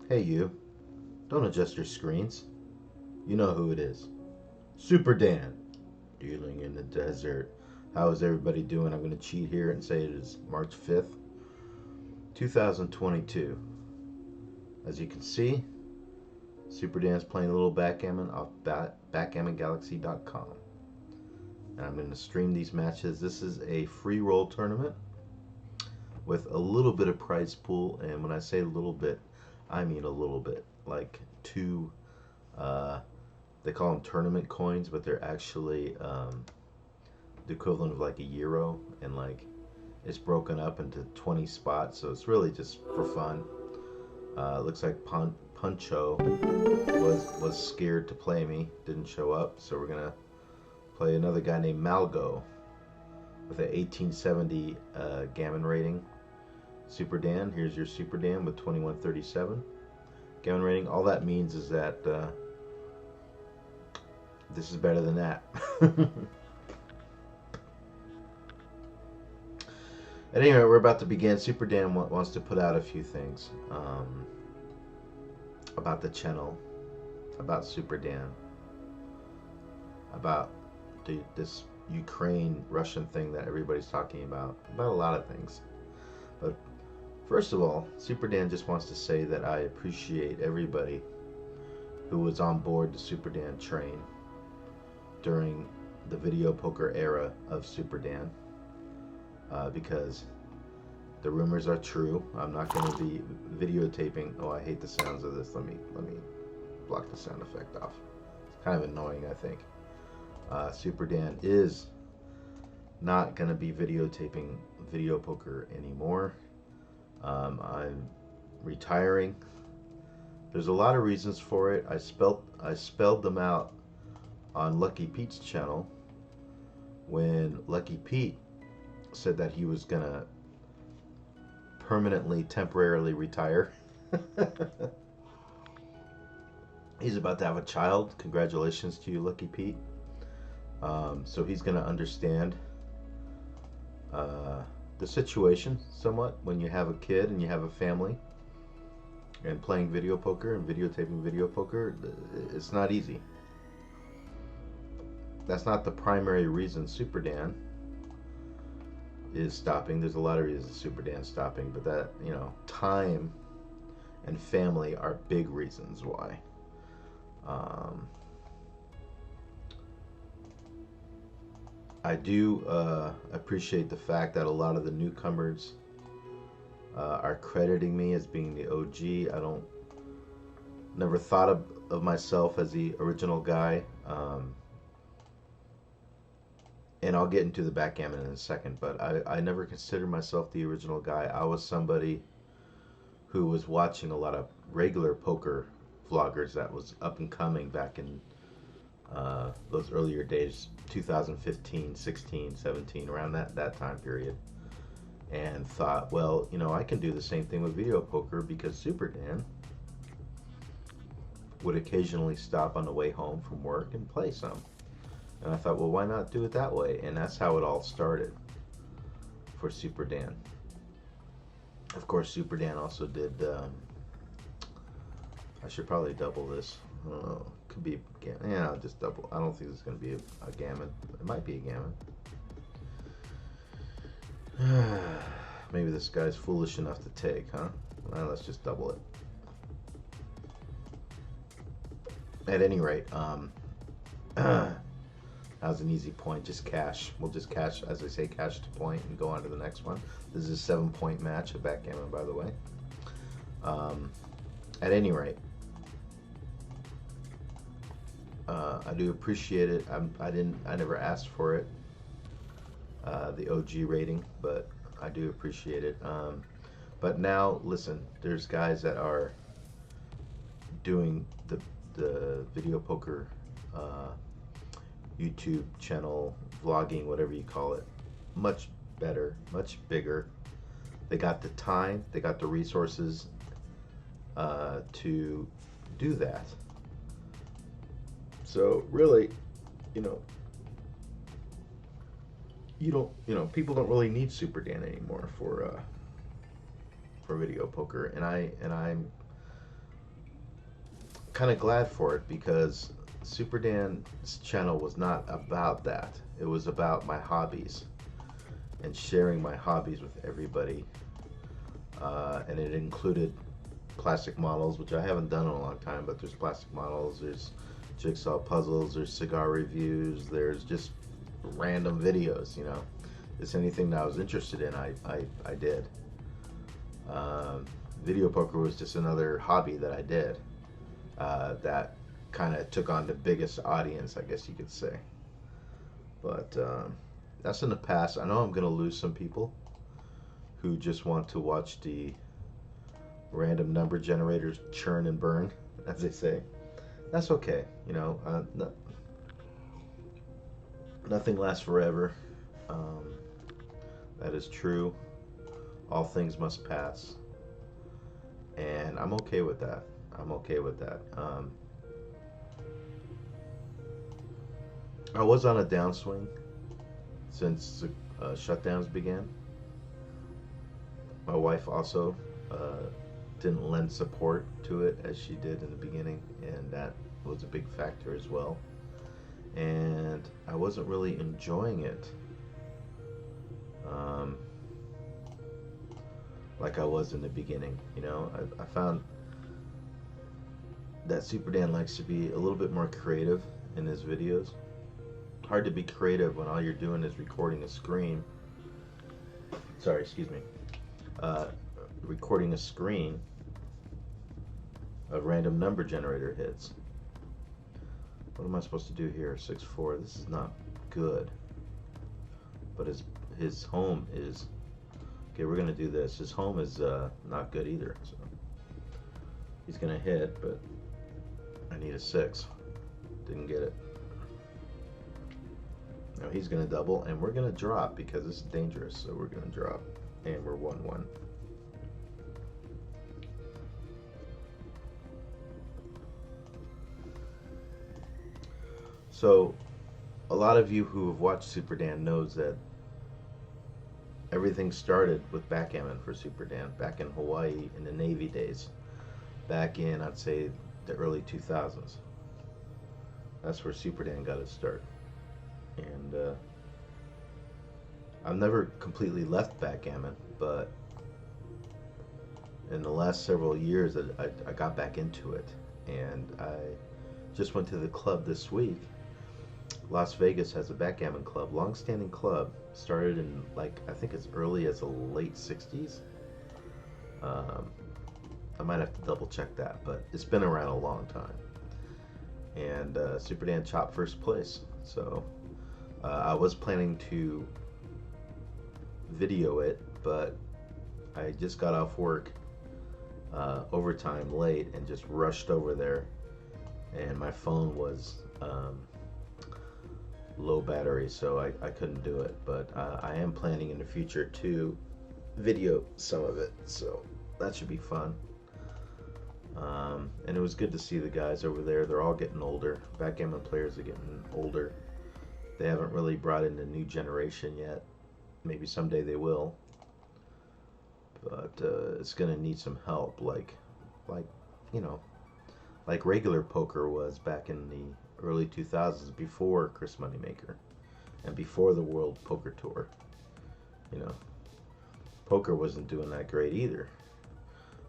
Hey you, don't adjust your screens. You know who it is. Superdan, dealing in the desert. How is everybody doing? I'm going to cheat here and say it is March 5th, 2022. As you can see, Superdan's playing a little backgammon off backgammongalaxy.com. And I'm going to stream these matches. This is a free roll tournament with a little bit of prize pool. And when I say a little bit, I mean a little bit. Like two, they call them tournament coins, but they're actually the equivalent of like a euro. And like it's broken up into 20 spots. So it's really just for fun. Looks like Puncho was scared to play me, didn't show up, so we're gonna play another guy named Malgo with an 1870 gammon rating. Superdan, here's your Superdan with 2137 gammon rating. All that means is that this is better than that. At any rate, we're about to begin. Superdan wants to put out a few things about the channel, about Superdan, about this Ukraine-Russian thing that everybody's talking about a lot of things. But first of all, Superdan just wants to say that I appreciate everybody who was on board the Superdan train during the video poker era of Superdan. Because the rumors are true. I'm not going to be videotaping. Oh, I hate the sounds of this. Let me block the sound effect off. It's kind of annoying, I think. Superdan is not going to be videotaping video poker anymore. I'm retiring. There's a lot of reasons for it. I spelled them out on Lucky Pete's channel when Lucky Pete said that he was gonna permanently, temporarily retire. He's about to have a child. Congratulations to you, Lucky Pete. So he's gonna understand the situation somewhat when you have a kid and you have a family and playing video poker and videotaping video poker. It's not easy. That's not the primary reason Superdan is stopping. There's a lot of reasons Superdan's stopping, but that, you know, time and family are big reasons why. I do appreciate the fact that a lot of the newcomers are crediting me as being the OG. I never thought of myself as the original guy. And I'll get into the backgammon in a second, but I never considered myself the original guy. I was somebody who was watching a lot of regular poker vloggers that was up and coming back in those earlier days, 2015, 16, 17, around that time period. And thought, well, you know, I can do the same thing with video poker because Superdan would occasionally stop on the way home from work and play some. And I thought, well, why not do it that way? And that's how it all started for Superdan. Of course, Superdan also did, I should probably double this. Could be, yeah, I'll just double. I don't think it's going to be a gammon. It might be a gammon. Maybe this guy's foolish enough to take, huh? Well, let's just double it. At any rate, that was an easy point. Just cash. We'll just cash, as I say, cash to point and go on to the next one. This is a 7-point match of backgammon, by the way. At any rate, I do appreciate it. I never asked for it, the OG rating, but I do appreciate it. But now, listen, there's guys that are doing the video poker YouTube channel, vlogging, whatever you call it, much better, much bigger. They got the time, they got the resources to do that. So really, people don't really need Superdan anymore for video poker, and I'm kind of glad for it, because Superdan's channel was not about that. It was about my hobbies and sharing my hobbies with everybody. And it included plastic models, which I haven't done in a long time, but there's plastic models, there's jigsaw puzzles, there's cigar reviews, there's just random videos, you know. Just anything that I was interested in, I did. Video poker was just another hobby that I did, that kind of took on the biggest audience, I guess you could say. But that's in the past. I know I'm going to lose some people who just want to watch the random number generators churn and burn, as they say. That's okay, you know. Nothing lasts forever. That is true. All things must pass, and I'm okay with that. I'm okay with that. I was on a downswing since shutdowns began. My wife also didn't lend support to it as she did in the beginning, and that was a big factor as well. And I wasn't really enjoying it like I was in the beginning. You know, I found that Superdan likes to be a little bit more creative in his videos. Hard to be creative when all you're doing is recording a screen. Sorry, excuse me. Recording a screen of random number generator hits. What am I supposed to do here? 6-4. This is not good. But his home is okay. We're gonna do this. His home is not good either. So he's gonna hit, but I need a 6. Didn't get it. Now he's gonna double, and we're gonna drop because this is dangerous. So we're gonna drop, and we're 1-1. So a lot of you who have watched Superdan knows that everything started with backgammon for Superdan back in Hawaii in the Navy days, back in, I'd say, the early 2000s. That's where Superdan got its start. And I've never completely left backgammon, but in the last several years I got back into it, and I just went to the club this week. Las Vegas has a backgammon club, long-standing club, started in, like, I think as early as the late 60s. I might have to double check that, but it's been around a long time. And Superdan chopped first place. So I was planning to video it, but I just got off work overtime late and just rushed over there, and my phone was low battery, so I couldn't do it. But I am planning in the future to video some of it, so that should be fun. And it was good to see the guys over there. They're all getting older. Backgammon players are getting older. They haven't really brought in the new generation yet. Maybe someday they will, but it's gonna need some help, like you know, like regular poker was back in the early 2000s, before Chris Moneymaker and before the World Poker Tour. You know, poker wasn't doing that great either.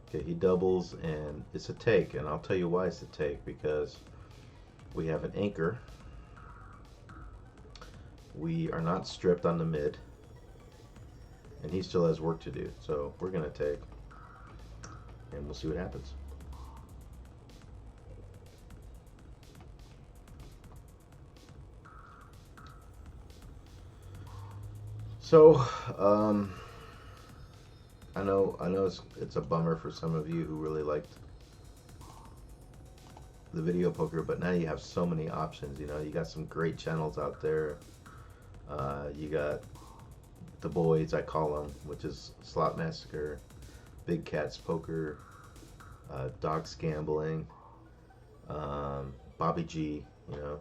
Okay, he doubles, and it's a take, and I'll tell you why it's a take, because we have an anchor. We are not stripped on the mid, and he still has work to do, so we're gonna take, and we'll see what happens. So I know it's a bummer for some of you who really liked the video poker, but now you have so many options. You know, you got some great channels out there. You got the boys, I call them, which is Slot Massacre, Big Cats Poker, Dogs Gambling, Bobby G, you know,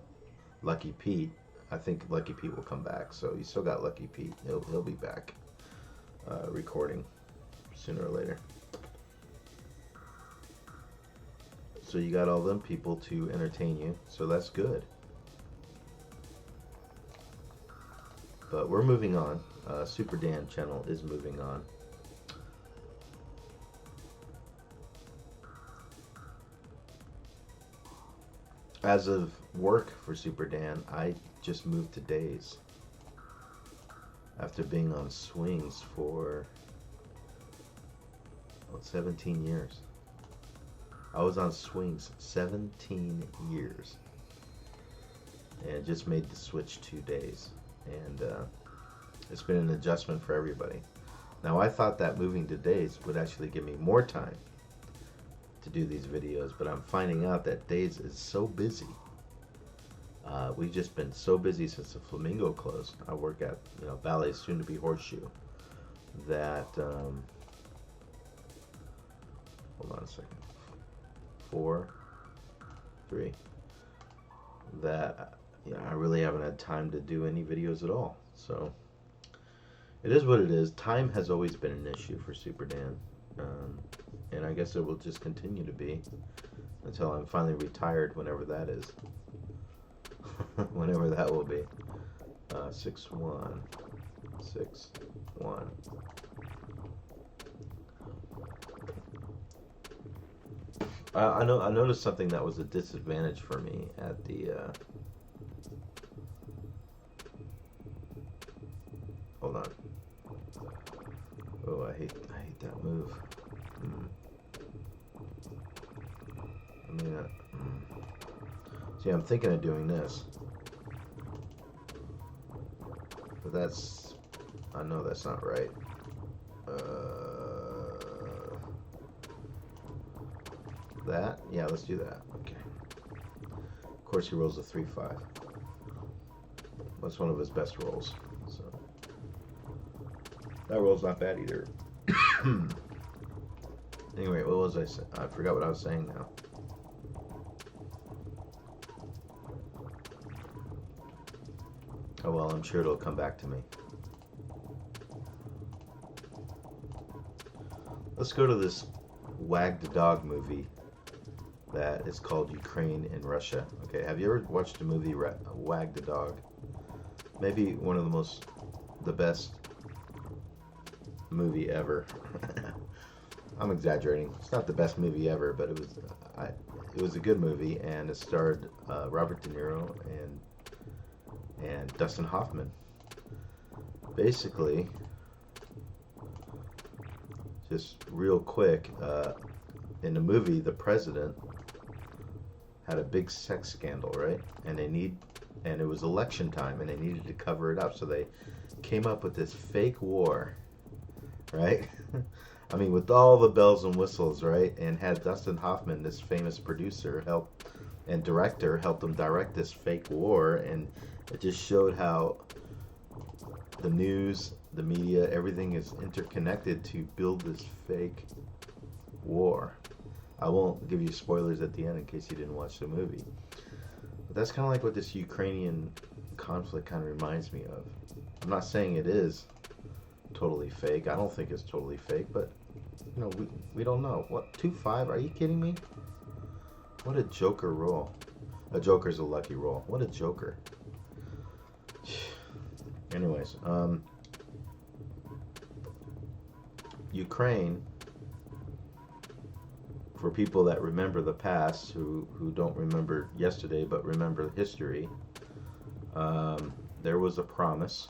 Lucky Pete. I think Lucky Pete will come back, so you still got Lucky Pete. He'll be back recording sooner or later. So you got all them people to entertain you, so that's good. But we're moving on. Superdan channel is moving on. As of work for Superdan, I just moved to days. After being on swings for 17 years. I was on swings 17 years. And just made the switch 2 days. And it's been an adjustment for everybody. Now I thought that moving to days would actually give me more time to do these videos, but I'm finding out that days is so busy. We've just been so busy since the Flamingo closed. I work at Ballet, soon to be Horseshoe. That hold on a second. 4, 3. That I really haven't had time to do any videos at all. So it is what it is. Time has always been an issue for Superdan, and I guess it will just continue to be until I'm finally retired, whenever that is. Whenever that will be. 6-1, 6-1. I noticed something that was a disadvantage for me at the hold on. Oh, I hate that move. I mean, see, I'm thinking of doing this, but I know that's not right. That? Yeah, let's do that. Okay. Of course, he rolls a 3-5. That's one of his best rolls. So that roll's not bad either. Anyway, what was I saying? I forgot what I was saying now. Oh well, I'm sure it'll come back to me. Let's go to this Wag the Dog movie that is called Ukraine and Russia. Okay, have you ever watched the movie Wag the Dog? Maybe one of the best movie ever. I'm exaggerating. It's not the best movie ever, but it was a good movie, and it starred Robert De Niro and Dustin Hoffman. Basically, just real quick, in the movie, the president had a big sex scandal, right? And it was election time, and they needed to cover it up, so they came up with this fake war, right? I mean, with all the bells and whistles, right? And had Dustin Hoffman, this famous producer, director, help them direct this fake war, and it just showed how the news, the media, everything is interconnected to build this fake war. I won't give you spoilers at the end in case you didn't watch the movie. But that's kind of like what this Ukrainian conflict kind of reminds me of. I'm not saying it is totally fake. I don't think it's totally fake, but we don't know. What, 2-5? Are you kidding me? What a joker roll. A joker's a lucky roll. What a joker. Anyways, Ukraine, for people that remember the past, who don't remember yesterday but remember history, there was a promise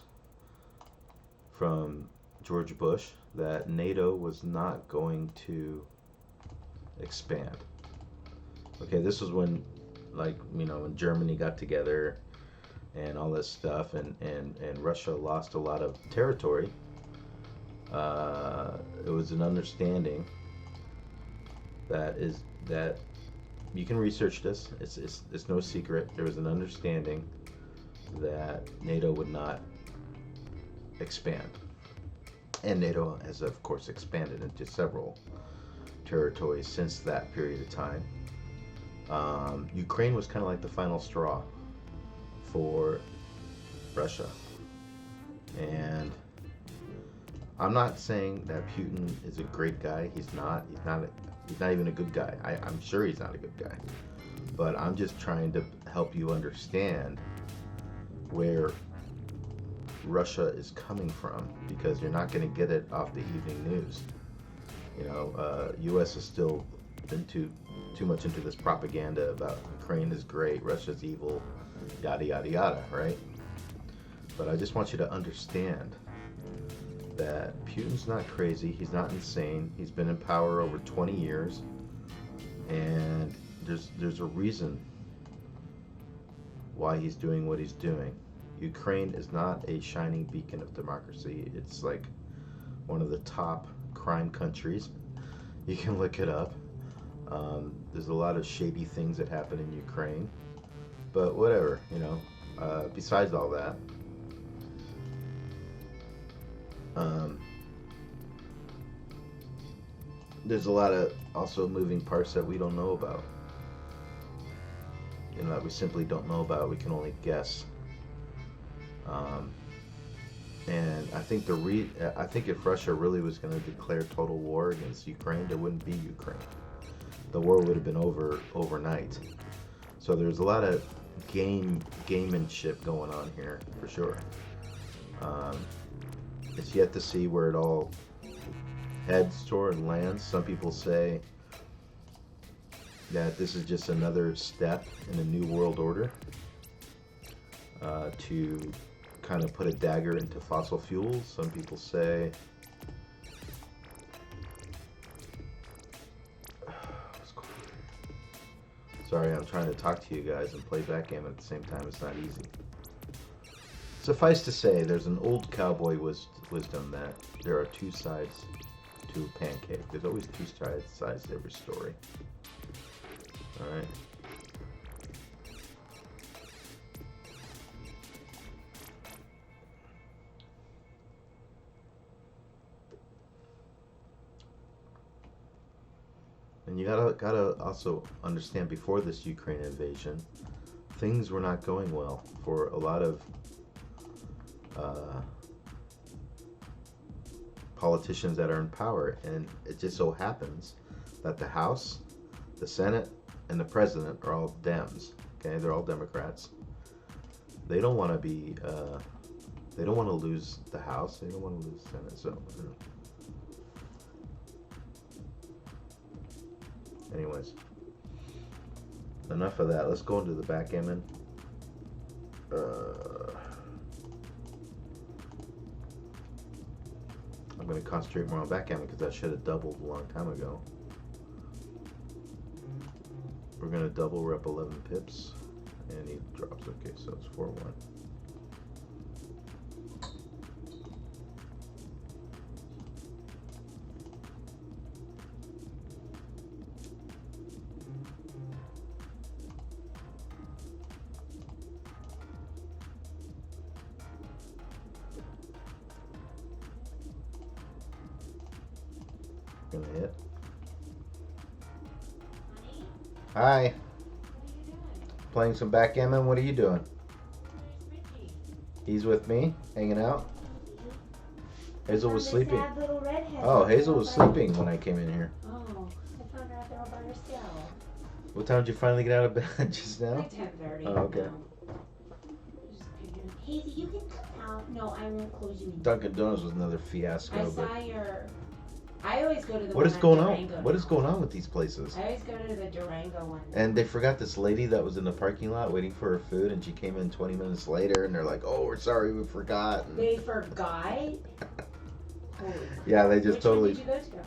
from George Bush that NATO was not going to expand. Okay, this was when, when Germany got together and all this stuff, and Russia lost a lot of territory. It was an understanding that you can research this. It's no secret. There was an understanding that NATO would not expand, and NATO has of course expanded into several territories since that period of time. Ukraine was kind of like the final straw for Russia, and I'm not saying that Putin is a great guy. He's not He's not even a good guy. I'm sure he's not a good guy. But I'm just trying to help you understand where Russia is coming from, because you're not going to get it off the evening news. You know, U.S. is still been too much into this propaganda about Ukraine is great, Russia's evil, yada yada yada, right? But I just want you to understand that Putin's not crazy, he's not insane, he's been in power over 20 years, and there's a reason why he's doing what he's doing. Ukraine is not a shining beacon of democracy. It's like one of the top crime countries. You can look it up. There's a lot of shady things that happen in Ukraine, but whatever, you know. Besides all that, there's a lot of also moving parts that we don't know about. You know, that we simply don't know about. We can only guess. And I think I think if Russia really was going to declare total war against Ukraine, there wouldn't be Ukraine. The war would have been over overnight. So there's a lot of gamemanship going on here for sure. It's yet to see where it all heads toward and lands. Some people say that this is just another step in a new world order to kind of put a dagger into fossil fuels. Some people say sorry, I'm trying to talk to you guys and play backgammon at the same time. It's not easy. Suffice to say, there's an old cowboy wisdom that there are two sides to a pancake. There's always two sides to every story. Alright. And you gotta also understand, before this Ukraine invasion, things were not going well for a lot of politicians that are in power, and it just so happens that the House, the Senate, and the President are all Dems. Okay, they're all Democrats. They don't want to be. They don't want to lose the House. They don't want to lose the Senate. So. Anyways, enough of that. Let's go into the backgammon. I'm going to concentrate more on backgammon because I should have doubled a long time ago. We're going to double. We're up 11 pips. And he drops. Okay, so it's 4-1. Gonna hit. Honey? Hi. What are you doing? Playing some backgammon. What are you doing? Where's Richie? He's with me, hanging out. Hazel was sleeping. Oh, Hazel was sleeping when I came in here. Oh, I found her out there all by herself. What time did you finally get out of bed? Just now? Like 10:30. Oh, okay. Hazel, you can come out. No, I won't close you in. Dunkin' Donuts was another fiasco. I saw your... I always go to the What one is going on? Durango. What is going on with these places? I always go to the Durango one. And they forgot this lady that was in the parking lot waiting for her food, and she came in 20 minutes later, and they're like, "Oh, we're sorry, we forgot." And They forgot? yeah, they just Which totally. one did you go to?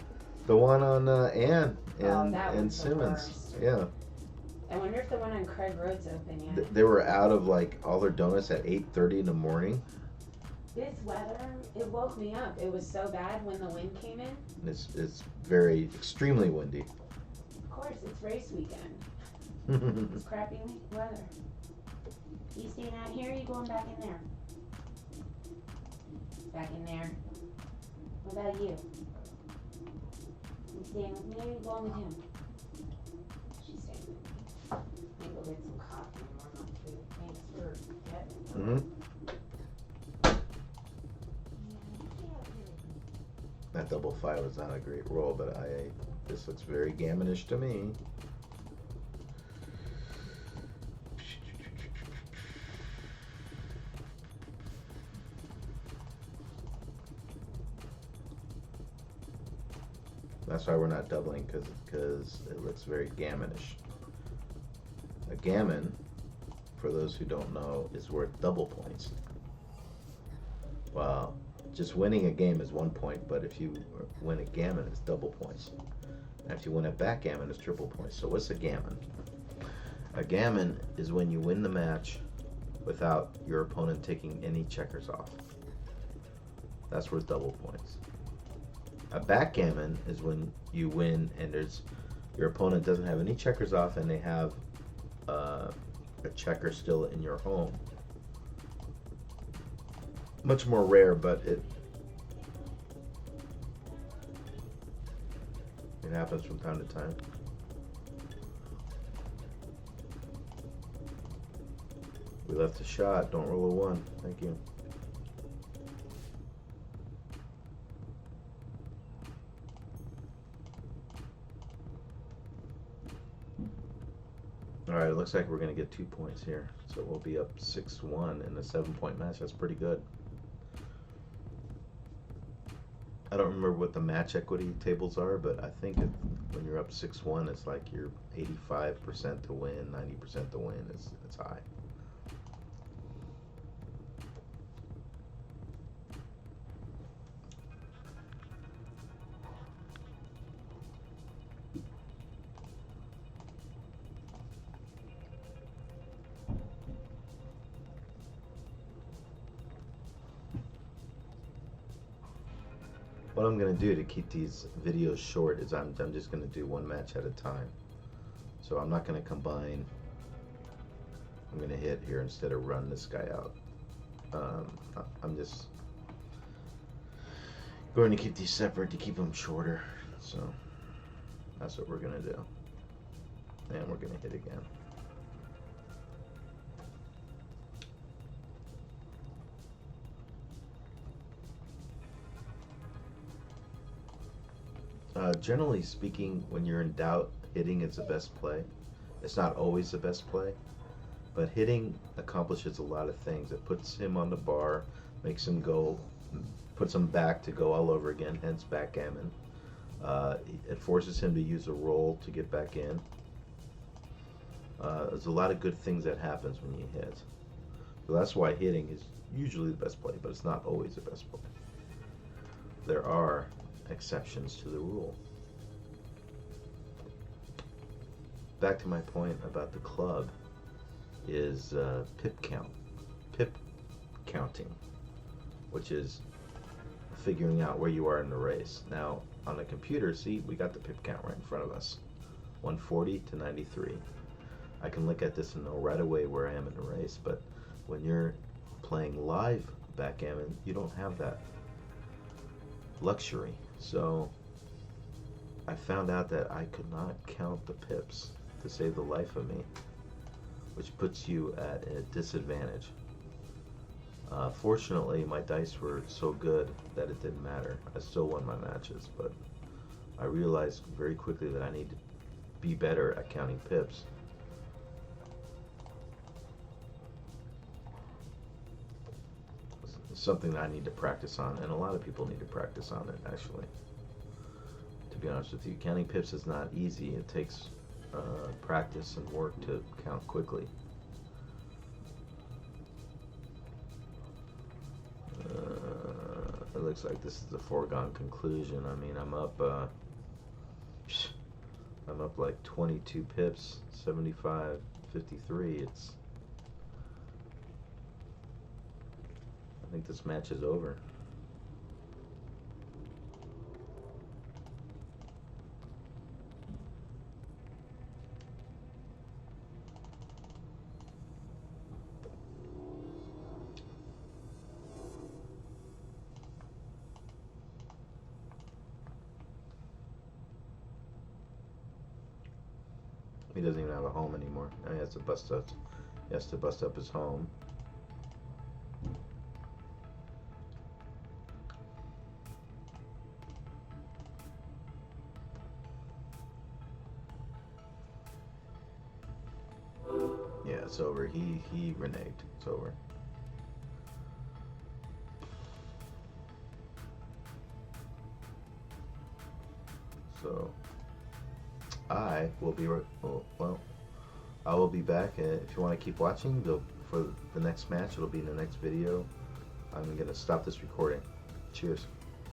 The one on Ann and, that and was the Simmons. worst. Yeah. I wonder if the one on Craig Road's open yet. They were out of like all their donuts at 8:30 in the morning. This weather, it woke me up. It was so bad when the wind came in. It's very extremely windy. Of course, it's race weekend. It's crappy weather. You staying out here or you going back in there? Back in there. What about you? You staying with me or you going with him? She's staying with me. Maybe we'll get some coffee and warm up food. Thanks for getting it. That double five was not a great roll, but I This looks very gammonish to me. That's why we're not doubling, because it looks very gammonish. A gammon, for those who don't know, is worth double points. Well, just winning a game is 1 point, but if you win a gammon, it's double points. And if you win a backgammon, it's triple points. So what's a gammon? A gammon is when you win the match without your opponent taking any checkers off. That's worth double points. A backgammon is when you win and your opponent doesn't have any checkers off and they have a checker still in your home. Much more rare, but it happens from time to time. We left a shot. Don't roll a 1. Thank you. Alright, it looks like we're going to get 2 points here. So we'll be up 6-1 in a 7-point match. That's pretty good. I don't remember what the match equity tables are, but I think when you're up 6-1, it's like you're 85% to win, 90% to win. It's high. What I'm going to do to keep these videos short is I'm just going to do one match at a time. So I'm not going to combine. I'm going to hit here instead of run this guy out. I'm just going to keep these separate to keep them shorter. So that's what we're going to do. And we're going to hit again. Generally speaking, when you're in doubt, hitting is the best play. It's not always the best play, but hitting accomplishes a lot of things. It puts him on the bar, makes him go, puts him back to go all over again, hence backgammon. It forces him to use a roll to get back in. There's a lot of good things that happens when you hit. So that's why hitting is usually the best play, but it's not always the best play. There are exceptions to the rule. Back to my point about the club is pip counting, which is figuring out where you are in the race. Now on the computer, see, we got the pip count right in front of us, 140 to 93. I can look at this and know right away where I am in the race, but when you're playing live backgammon, you don't have that luxury. So I found out that I could not count the pips to save the life of me, which puts you at a disadvantage. Fortunately, my dice were so good that it didn't matter. I still won my matches, but I realized very quickly that I need to be better at counting pips. It's something that I need to practice on, and a lot of people need to practice on it, actually. To be honest with you, counting pips is not easy. It takes practice and work to count quickly. It looks like this is a foregone conclusion. I mean, I'm up like 22 pips, 75, 53. I think this match is over. He doesn't even have a home anymore. Now he has to bust up his home. It's over. He reneged. It's over. So I will be well. I will be back, and if you want to keep watching, for the next match, it'll be in the next video. I'm gonna stop this recording. Cheers.